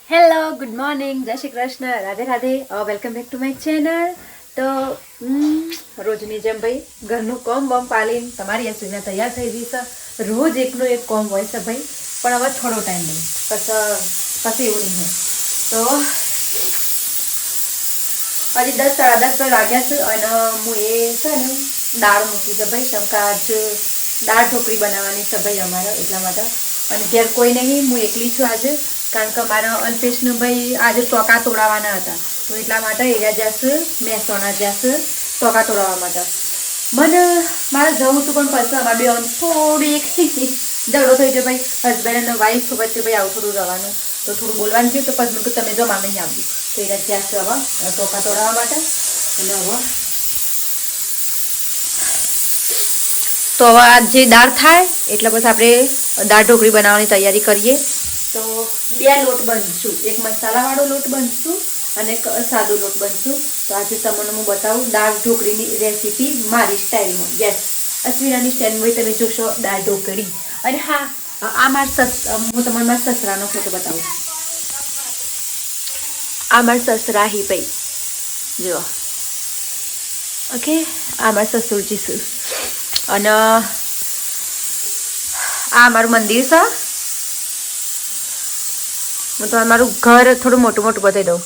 Hello good morning જય Shri Krishna Radhe Radhe welcome back to my channel તો રોજની જેમ ભાઈ ઘરનું કોમ બોમ પાલીને તમારી અસુવિધા તૈયાર થઈ ગઈ છે. રોજ એકનો એક કોમ હોય છે ભાઈ, પણ હવે થોડો ટાઈમ નહીં પછી એવું નહીં હોય. તો હજી 10 સાડા 10 વાગ્યા છે અને હું એ છે ને દાળ મૂકી છે ભાઈ, કેમ કે આજ દાળ ઢોકળી બનાવવાની છે ભાઈ અમારે, એટલા માટે. અને ઘેર કોઈ નહીં, હું એકલી છું આજે, કારણ કે મારા અલ્પેશને ભાઈ આજે ટોકા તોડાવવાના હતા, તો એટલા માટે એરિયા જશે મહેસાણા જશે ટોકા તોડાવવા માટે. મને મારે જવું હતું, પણ પછી અમારે બે થોડી એક ઝઘડો થઈ ગયો ભાઈ, હસબન્ડ અને વાઈફ વચ્ચે ભાઈ આવું થોડું રહેવાનું, તો થોડું બોલવાનું થયું. તો પછી મેં તમે જો મામે નહીં આવ્યું, તો એરિયા જશે હવે ટોકા તોડાવવા માટે. અને હવે તો હવે આજ જે દાળ થાય એટલે પછી આપણે દાળ ઢોકળી બનાવવાની તૈયારી કરીએ. તો 2 લોટ બનશું, એક મસાલાવાળો લોટ બનશું અને એક સાદો લોટ બનશું. તો આજે તમને હું બતાવું દાળ ઢોકળીની રેસીપી મારી સ્ટાઇલમાં. યસ, અશ્વિનાની સ્ટાઇલમાં તમે જોશો દાળ ઢોકળી. અને હા, આ હું તમને મારા સસરાનો ફોટો બતાવું. આ મારા સસરા હી ભાઈ જો, ઓકે, આ મારા સસુરજી છે. અને આ મારું મંદિર છે. હું તો મારું ઘર થોડું મોટું મોટું બતાવી દઉં.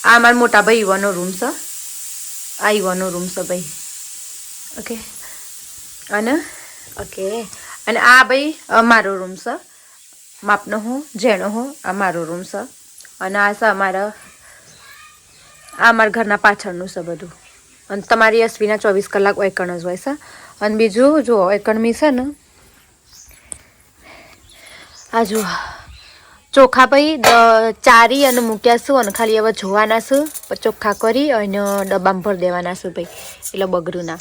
આ મારા મોટા ભાઈ યુવાનો રૂમ છે, આ યુવાનો રૂમ છે ભાઈ, ઓકે. અને આ ભાઈ મારો રૂમ છે, માપનો હું જેનો હું, આ મારો રૂમ છે. અને આ છે અમારા ઘરના પાછળનું છે બધું. અને તમારી અશ્વિના 24 કલાક એકણ જ હોય છે. અને બીજું જો એકણમી છે ને, આ જુઓ ચોખા ભાઈ ચારી અને મૂક્યા છું, અને ખાલી હવે જોવાના છું, ચોખ્ખા કરી અને ડબ્બામાં ભરી દેવાના છું ભાઈ, એટલે બગડું ના.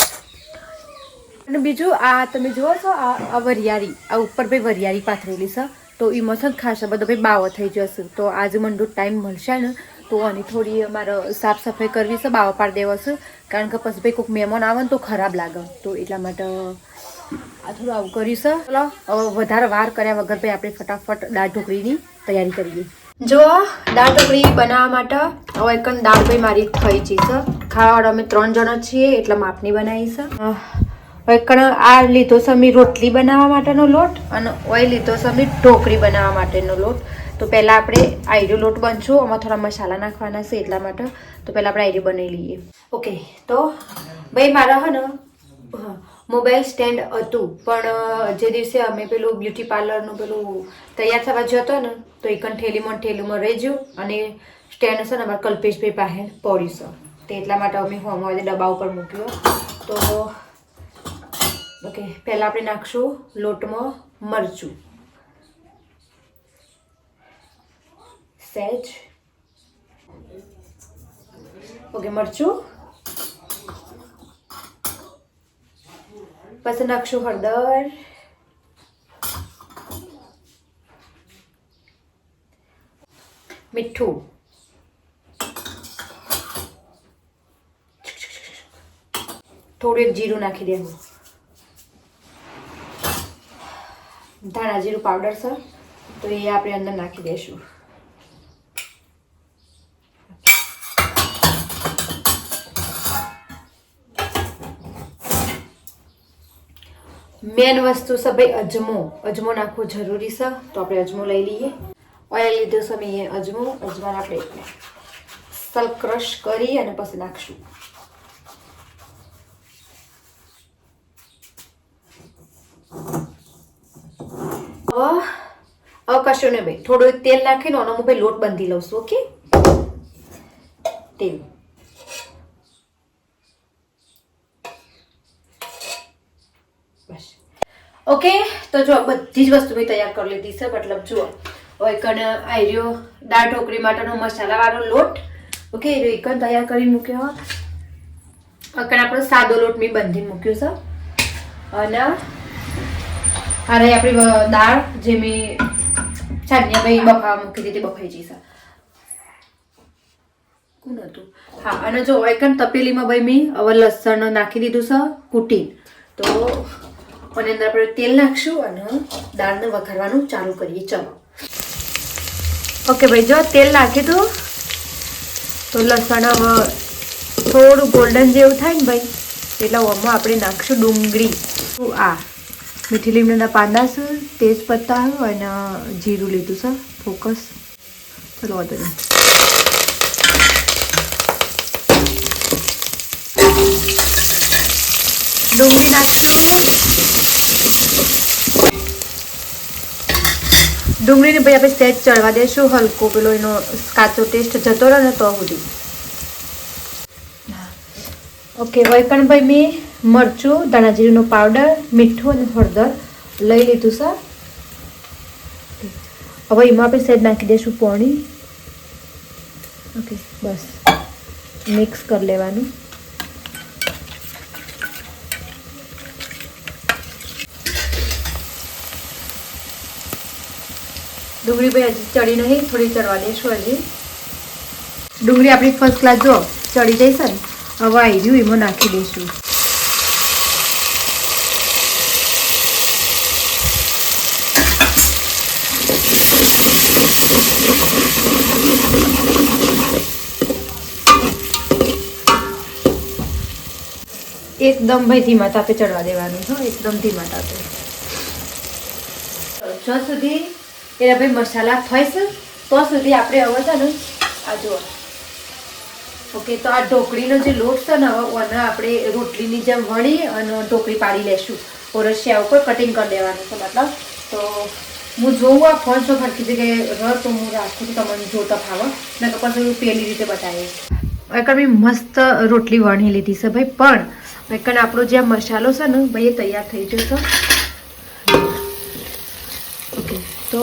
અને બીજું આ તમે જુઓ છો આ વરિયાળી, આ ઉપર ભાઈ વરિયાળી પાથરેલી છે, તો એ મસન ખાશે બધો ભાઈ બાવો થઈ જશે. તો આજે મને ટાઈમ મળશે ને તો આની થોડી અમારે સાફ સફાઈ કરવી છે, બાવો પાડી દેવો છે, કારણ કે પછી ભાઈ કોઈક મહેમાન આવે ને તો ખરાબ લાગે. તો એટલા માટે આ થોડું આવું કર્યું છે. ચલો હવે વધારે વાર કર્યા વગર ભાઈ આપણે ફટાફટ દાળ ઢોકળીની તૈયારી કરીએ. જો દાળ ઢોકળી બનાવવા માટે હવે એક દાળ ભાઈ મારી થઈ છે. ખાવાવાળા અમે 3 જણા છીએ, એટલે માપની બનાવી છે. એક આ લીધો છે અમે રોટલી બનાવવા માટેનો લોટ, અને ઓઇલ લીધો છે અમે ઢોકળી બનાવવા માટેનો લોટ. તો પહેલાં આપણે આયરો લોટ બનશું, આમાં થોડા મસાલા નાખવાના છે એટલા માટે. તો પહેલાં આપણે આયરો બનાવી લઈએ. ઓકે, તો ભાઈ મારા હે ને મોબાઈલ સ્ટેન્ડ હતું, પણ જે દિવસે અમે પેલું બ્યુટી પાર્લરનું પેલું તૈયાર થવા જતો ને, તો એક ઠેલીમાં રહી ગયું, અને સ્ટેન્ડ છે ને અમારા કલ્પેશભાઈ પાસે પડ્યું છે. તો એટલા માટે અમે હોમવાળે ડબ્બા ઉપર મૂક્યો. તો ઓકે, પહેલાં આપણે નાખશું લોટમાં મરચું સહેજ, ઓકે મરચું. પછી નાખશું હળદર, મીઠું, થોડું એક જીરું નાખી દેવું, ધાણા જીરું પાવડર છે તો એ આપણે અંદર નાખી દઈશું. મેન વસ્તુ છે ભાઈ અજમો નાખવો જરૂરી છે, તો આપણે અજમો લઈ લઈએ. ઓઇલ લીધો છે મેં અજમો આપણે સલ ક્રશ કરી અને પછી નાખશું. હવે કશું નહીં ભાઈ, થોડું તેલ નાખીને હું ભાઈ લોટ બાંધી લઉં છું. ઓકે, તેલ ઓકે. તો જો બધી જ વસ્તુ મેં તૈયાર કરી લીધી છે, મતલબ જુઓ એકણ આયરો દાળ ઢોકળી માટેનો મસાલાવાળો લોટ, ઓકે, એકણ તૈયાર કરીને મૂક્યો. એકણ આપણો સાદો લોટ મેં બાંધીને મૂક્યો છે. અને આ રહી આપણી દાળ જે મેં છાનિયા ભાઈ બફાવા મૂકી દીધી, બફાઈ જઈ છે. કોણ હતું? હા, અને જો એકણ તપેલીમાં ભાઈ મેં હવે લસણ નાખી દીધું છે કૂટીને. તો અને અંદર આપણે તેલ નાખશું અને દાળને વઘારવાનું ચાલુ કરીએ. ચલો ઓકે ભાઈ, જો તેલ નાખ્યું હતું તો લસણ હવે થોડું ગોલ્ડન જેવું થાય ને ભાઈ એટલે આમાં આપણે નાખશું ડુંગળી. આ મીઠી લીમડાના પાંદા છે, તેજપત્તા અને જીરું લીધું છે. ફોકસ ચલો વાંધો નહીં. ડુંગળી નાખશું. ડુંગળીને ભાઈ આપણે સેજ ચડવા દઈશું હલકો, પેલો એનો કાચો ટેસ્ટ જતો રહે ને તો સુધી. ઓકે, વૈકણભાઈ મેં મરચું, ધાણા જીરુંનો પાવડર, મીઠું અને હળદર લઈ લીધું છે. હવે એમાં આપણે સેજ નાખી દઈશું પાણી. ઓકે, બસ મિક્સ કરી લેવાનું. ડુંગળી ભાઈ હજી ચડી નહીં, થોડી ચડવા દઈશું હજી. ડુંગળી આપણી ફર્સ્ટ ક્લાસ જો ચડી જઈશે ને, હવે આવી રહ્યું એમાં નાખી દઈશું. એકદમ ભાઈ ધીમા તાપે ચડવા દેવાનું છે, એકદમ ધીમા તાપે. જ્યાં સુધી એના ભાઈ મસાલા થઈશે તો સુધી આપણે હવે છે ને આ જુઓ. ઓકે, તો આ ઢોકળીનો જે લોટ છે ને હવે એને આપણે રોટલીની જેમ વણી અને ઢોકળી પાડી લેશું. ઓરસિયા ઉપર કટિંગ કરી દેવાનું છે મતલબ. તો હું જોઉં આ ફોન શો ફરકી જગ્યાએ રહ તો હું રાખું તો તમને જોતા ફાવે ને તો પછી પેલી રીતે બતાવીશ. એકર મેં મસ્ત રોટલી વણી લીધી છે ભાઈ, પણ એકર આપણો જે મસાલો છે ને ભાઈ એ તૈયાર થઈ જશે. ઓકે, તો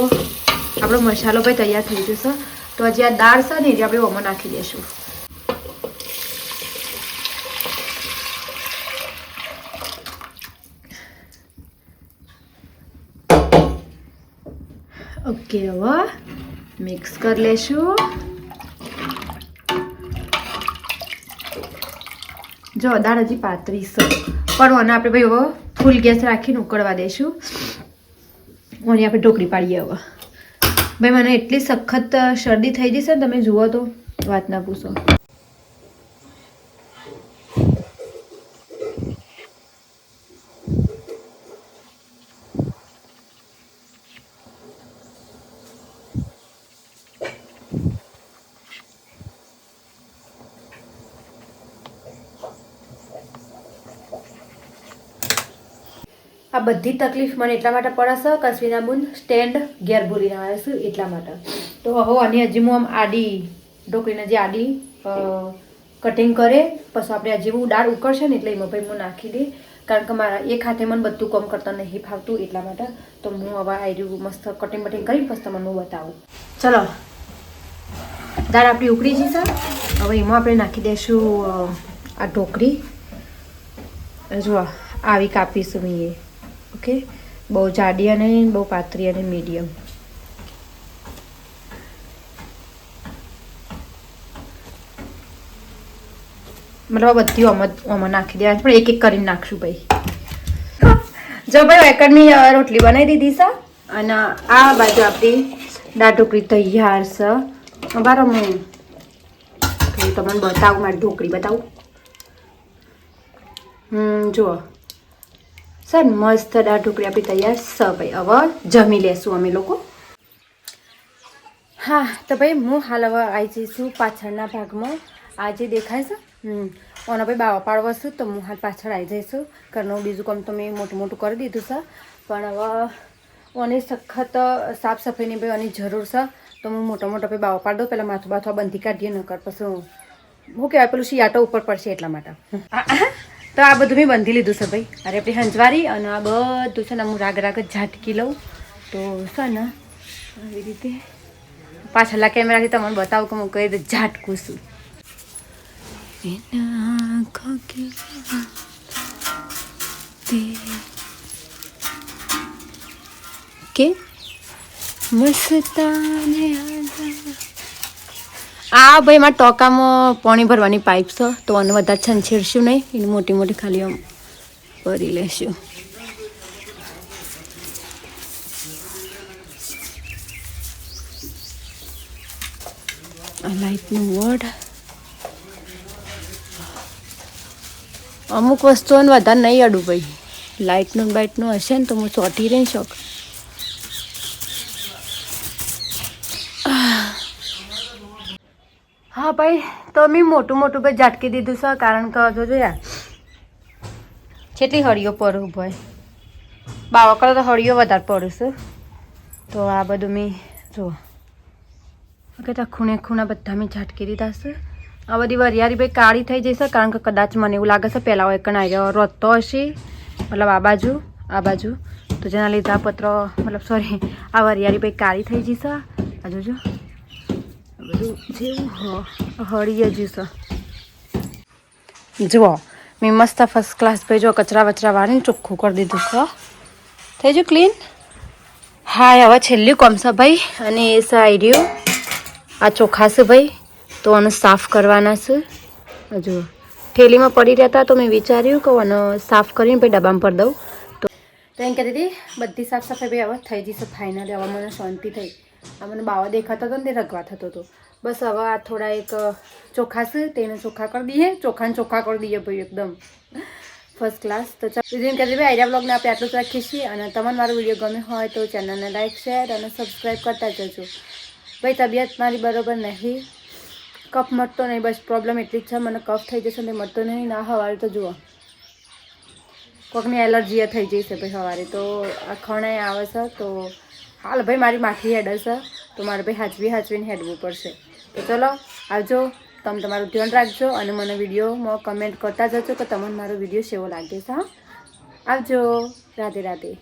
આપણો મસાલો ભાઈ તૈયાર થઈ જશે. તો હજી આ દાળ છે ને એ આપણે ઓમાં નાખી દઈશું. ઓકે, હવે મિક્સ કરી લેશું. જો દાળ હજી પાતળી છે પણ આને આપણે ભાઈ હવે ફૂલ ગેસ રાખીને ઉકળવા દઈશું. અને આપણે ઢોકળી પાડીએ હવે. ભાઈ મને એટલી સખત શરદી થઈ જશે ને તમે જુઓ તો વાત ના પૂછો. આ બધી તકલીફ મને એટલા માટે પડે છે કસવીના બુન સ્ટેન્ડ ઘેર ભૂલીને આવે છે એટલા માટે. તો હવે આની હજી હું આમ આડી ઢોકળીને જે આડી કટિંગ કરે પછી આપણે હજી હું દાળ ઉકળશે ને એટલે એમાં ભાઈ હું નાખી દે. કારણ કે મારા એક હાથે મને બધું કામ કરતા નહીં ફાવતું એટલા માટે. તો હું હવે આયરું મસ્ત કટિંગ બટિંગ કરીને પછી તમને હું બતાવું. ચલો, દાળ આપણી ઉકળી જશે. હવે એમાં આપણે નાખી દઈશું આ ઢોકળી. જો આવી કાપીશું મેં એ. ઓકે, બહુ જાડી અને બહુ પાતળી અને મીડિયમ. મતલબ બધી આમાં નાખી દેવાની પણ એક એક કરીને નાખશું ભાઈ. જો ભાઈ એકડની રોટલી બનાવી દીધી છે અને આ બાજુ આપણી દાળ ઢોકળી તૈયાર છે. બરાબર, હું તમને બતાવું, મારી ઢોકળી બતાવું. જુઓ સર, મસ્ત દાળ ઢોકળી આપણી તૈયાર છે ભાઈ. હવે જમી લેશું અમે લોકો. હા, તો ભાઈ હું હાલ હવે આવી જઈશું પાછળના ભાગમાં. આ જે દેખાય છે ઓના ભાઈ બાવા પાડવા છું તો હું હાલ પાછળ આવી જઈશું. ઘરનું બીજું કામ તો મેં મોટું મોટું કરી દીધું છે પણ હવે ઓની સખત સાફ સફાઈની ભાઈ ઓની જરૂર છે. તો હું મોટો મોટો ભાઈ બાવા પાડ દઉં. પહેલાં માથું બાથું બંધી કાઢીએ ન કર પછી હું કહેવાય પેલું શિયાટો ઉપર પડશે એટલા માટે. તો આ બધું મેં બંધી લીધું છે ભાઈ. અરે આપણી હંજવારી અને આ બધું છે ને હું રાગ રાગ જ ઝાટકી લઉં તો છે ને આવી રીતે પાછળના કેમેરાથી તમને બતાવું કે હું કઈ રીતે ઝાટકું છું. કે મસ્તાને આ ભાઈ એમાં ટોકામાં પાણી ભરવાની પાઇપ છે તો આને વધારે છંછેડશું નહીં. એને મોટી મોટી ખાલી આમ ભરી લેશું. આ લાઇટનું વોર્ડ. અમુક વસ્તુઓને વધારે નહીં અડું ભાઈ. લાઇટનું બાઇટનું હશે ને તો હું ચોંટી રહી શક. હા ભાઈ, તો મેં મોટું મોટું ભાઈ ઝાટકી દીધું છે, કારણ કે જોજો યાર કેટલી હળીઓ પડું ભાઈ. બાવા કરતાં તો હળીઓ વધારે પડું છું. તો આ બધું મેં જુઓ કે ખૂણે ખૂણા બધા મેં ઝાટકી દીધા છે. આ બધી વરિયાળી ભાઈ કાળી થઈ જશે, કારણ કે કદાચ મને એવું લાગે છે પહેલાં એક આવ્યો રોતો હશે, મતલબ આ બાજુ તો જેના લીધે આ પત્ર મતલબ સોરી આ વરિયાળી ભાઈ કાળી થઈ જશે. આ જોજો બધું જેવું હળીએ જશે. જુઓ મેં મસ્ત ફર્સ્ટ ક્લાસ ભાઈ જો કચરા વચરા વાળીને ચોખ્ખું કરી દીધું છે. થઈ ગયું ક્લીન. હા હવે છેલ્લું કોમ છે ભાઈ, અને એ સાઈડ્યું આ ચોખા છે ભાઈ, તો આને સાફ કરવાના છે. હજુ થેલીમાં પડી રહેતા તો મેં વિચાર્યું કે આને સાફ કરીને પછી ડબ્બામાં પર દઉં. તો એમ કહેતી હતી બધી સાફ સફાઈ ભાઈ હવે થઈ જશે ફાઇનલી. હવે મને શાંતિ થઈ. આ મને બાવા દેખાતો હતો ને તે રગવા થતો હતો. બસ હવે આ થોડા એક ચોખા છે તેને ચોખ્ખા કરી દઈએ. ચોખા કરી દઈએ ભાઈ એકદમ ફર્સ્ટ ક્લાસ. તો ચાલો જેમ કહેતી ભાઈ આઈડિયા બ્લોગને આપણે આટલું જ રાખીએ છીએ. અને તમને મારો વિડીયો ગમે હોય તો ચેનલને લાઈક શેર અને સબસ્ક્રાઈબ કરતા જજો ભાઈ. તબિયત મારી બરાબર નહીં, કફ મટતો નહીં, બસ પ્રોબ્લેમ એટલી જ છે મને કફ થઈ જશે ને મટતો નહીં. ના સવારે તો જુઓ કોકની એલર્જી થઈ જશે ભાઈ સવારે, તો આ ખણાઈ આવે છે. તો હાલ ભાઈ મારી માઠી હેડ છે, તો મારે ભાઈ હાચવીને હેડવું પડશે. તો ચલો આવજો, તમે તમારું ધ્યાન રાખજો અને મને વિડીયોમાં કમેન્ટ કરતા જજો કે તમને મારો વિડીયો કેવો લાગે છે. આવજો, રાધે રાધે.